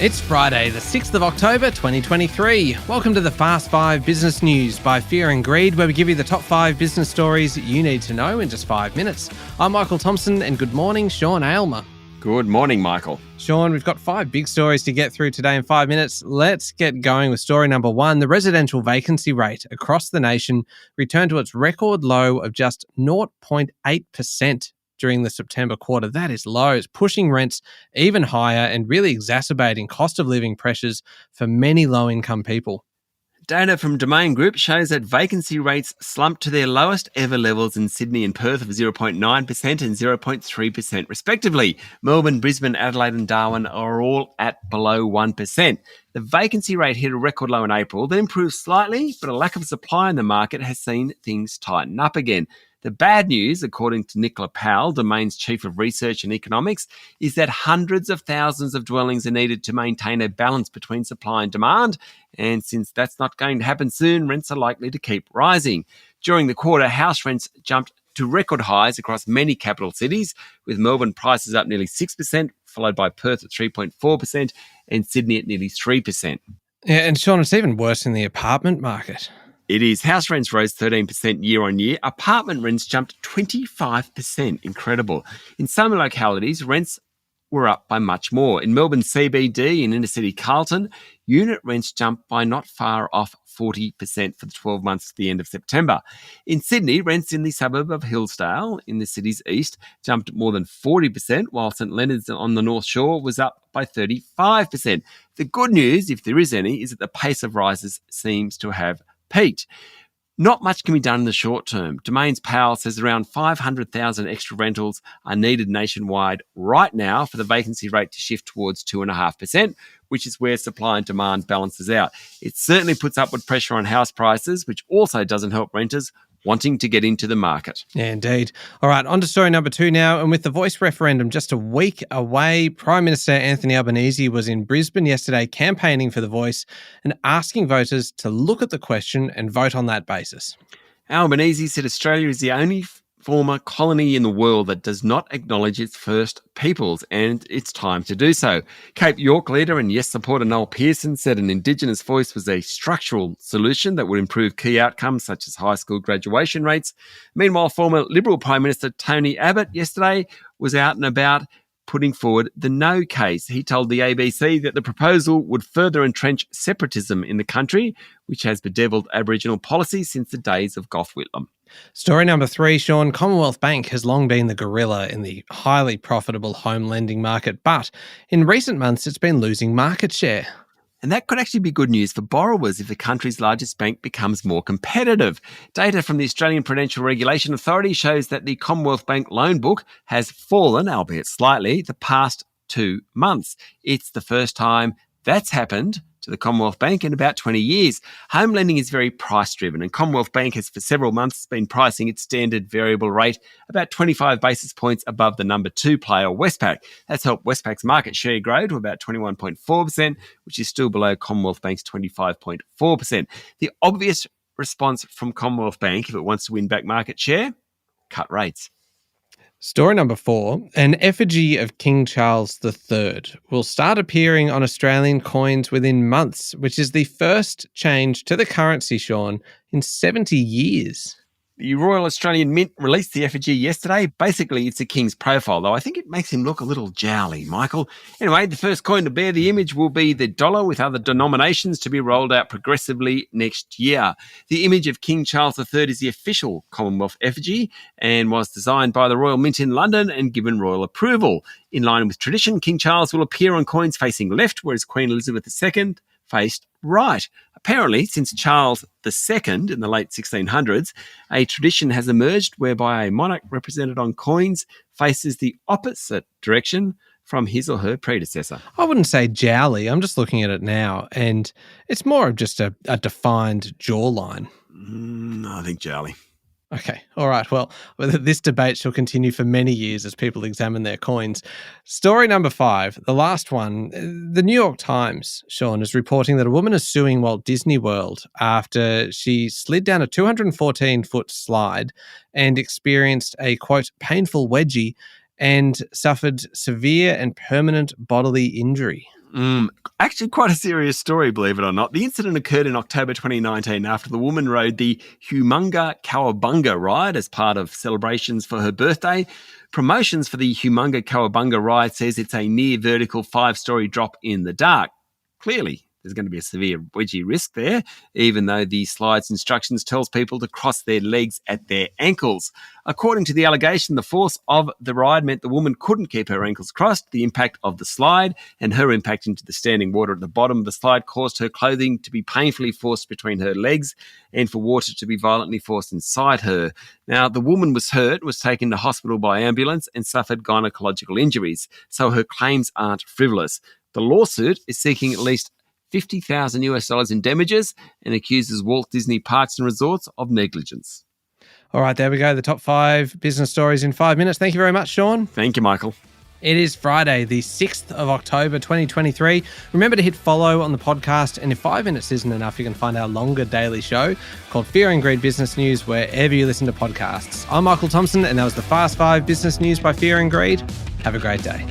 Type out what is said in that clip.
It's Friday, the 6th of October, 2023. Welcome to the Fast 5 Business News by Fear and Greed, where we give you the top 5 business stories you need to know in just 5 minutes. I'm Michael Thompson, and good morning, Sean Aylmer. Good morning, Michael. Sean, we've got 5 big stories to get through today in 5 minutes. Let's get going with story number 1. The residential vacancy rate across the nation returned to its record low of just 0.8%. during the September quarter. That is low. It's pushing rents even higher and really exacerbating cost of living pressures for many low-income people. Data from Domain Group shows that vacancy rates slumped to their lowest ever levels in Sydney and Perth of 0.9% and 0.3% respectively. Melbourne, Brisbane, Adelaide and Darwin are all at below 1%. The vacancy rate hit a record low in April, then improved slightly, but a lack of supply in the market has seen things tighten up again. The bad news, according to Nicola Powell, Domain's Chief of Research and Economics, is that hundreds of thousands of dwellings are needed to maintain a balance between supply and demand. And since that's not going to happen soon, rents are likely to keep rising. During the quarter, house rents jumped to record highs across many capital cities, with Melbourne prices up nearly 6%, followed by Perth at 3.4% and Sydney at nearly 3%. Yeah, and Sean, it's even worse in the apartment market. It is. House rents rose 13% year on year. Apartment rents jumped 25%. Incredible. In some localities, rents were up by much more. In Melbourne CBD and inner city Carlton, unit rents jumped by not far off 40% for the 12 months to the end of September. In Sydney, rents in the suburb of Hillsdale in the city's east jumped more than 40%, while St Leonard's on the North Shore was up by 35%. The good news, if there is any, is that the pace of rises seems to have peaked. Not much can be done in the short term. Domain's Powell says around 500,000 extra rentals are needed nationwide right now for the vacancy rate to shift towards 2.5%, which is where supply and demand balances out. It certainly puts upward pressure on house prices, which also doesn't help renters wanting to get into the market. Yeah, indeed. All right, on to story number 2 now. And with the voice referendum just a week away, Prime Minister Anthony Albanese was in Brisbane yesterday campaigning for the voice and asking voters to look at the question and vote on that basis. Albanese said Australia is the only former colony in the world that does not acknowledge its first peoples, and it's time to do so. Cape York leader and Yes supporter Noel Pearson said an Indigenous voice was a structural solution that would improve key outcomes such as high school graduation rates. Meanwhile, former Liberal Prime Minister Tony Abbott yesterday was out and about putting forward the no case. He told the ABC that the proposal would further entrench separatism in the country, which has bedeviled Aboriginal policy since the days of Gough Whitlam. Story number 3, Sean. Commonwealth Bank has long been the gorilla in the highly profitable home lending market, but in recent months it's been losing market share. And that could actually be good news for borrowers if the country's largest bank becomes more competitive. Data from the Australian Prudential Regulation Authority shows that the Commonwealth Bank loan book has fallen, albeit slightly, the past 2 months. It's the first time that's happened to the Commonwealth Bank in about 20 years. Home lending is very price-driven, and Commonwealth Bank has for several months been pricing its standard variable rate about 25 basis points above the number 2 player, Westpac. That's helped Westpac's market share grow to about 21.4%, which is still below Commonwealth Bank's 25.4%. The obvious response from Commonwealth Bank, if it wants to win back market share, cut rates. Story number 4, an effigy of King Charles III will start appearing on Australian coins within months, which is the first change to the currency, Sean, in 70 years. The Royal Australian Mint released the effigy yesterday. Basically, it's a king's profile, though I think it makes him look a little jowly, Michael. Anyway, the first coin to bear the image will be the dollar, with other denominations to be rolled out progressively next year. The image of King Charles III is the official Commonwealth effigy and was designed by the Royal Mint in London and given royal approval. In line with tradition, King Charles will appear on coins facing left, whereas Queen Elizabeth II faced right. Apparently, since Charles II in the late 1600s, a tradition has emerged whereby a monarch represented on coins faces the opposite direction from his or her predecessor. I wouldn't say jowly. I'm just looking at it now, and it's more of just a defined jawline. I think jowly. Okay. All right. Well, this debate shall continue for many years as people examine their coins. Story number 5, the last one. The New York Times, Sean, is reporting that a woman is suing Walt Disney World after she slid down a 214-foot slide and experienced a, quote, painful wedgie and suffered severe and permanent bodily injury. Actually, quite a serious story, believe it or not. The incident occurred in October 2019 after the woman rode the Humunga Cowabunga ride as part of celebrations for her birthday. Promotions for the Humunga Cowabunga ride says it's a near vertical 5-story drop in the dark. Clearly, there's going to be a severe wedgie risk there, even though the slide's instructions tells people to cross their legs at their ankles. According to the allegation, the force of the ride meant the woman couldn't keep her ankles crossed. The impact of the slide and her impact into the standing water at the bottom of the slide caused her clothing to be painfully forced between her legs and for water to be violently forced inside her. Now, the woman was hurt, was taken to hospital by ambulance and suffered gynecological injuries, so her claims aren't frivolous. The lawsuit is seeking at least $50,000 in damages and accuses Walt Disney Parks and Resorts of negligence. All right, there we go. The top 5 business stories in 5 minutes. Thank you very much, Sean. Thank you, Michael. It is Friday, the 6th of October, 2023. Remember to hit follow on the podcast. And if 5 minutes isn't enough, you can find our longer daily show called Fear and Greed Business News wherever you listen to podcasts. I'm Michael Thompson, and that was the Fast 5 Business News by Fear and Greed. Have a great day.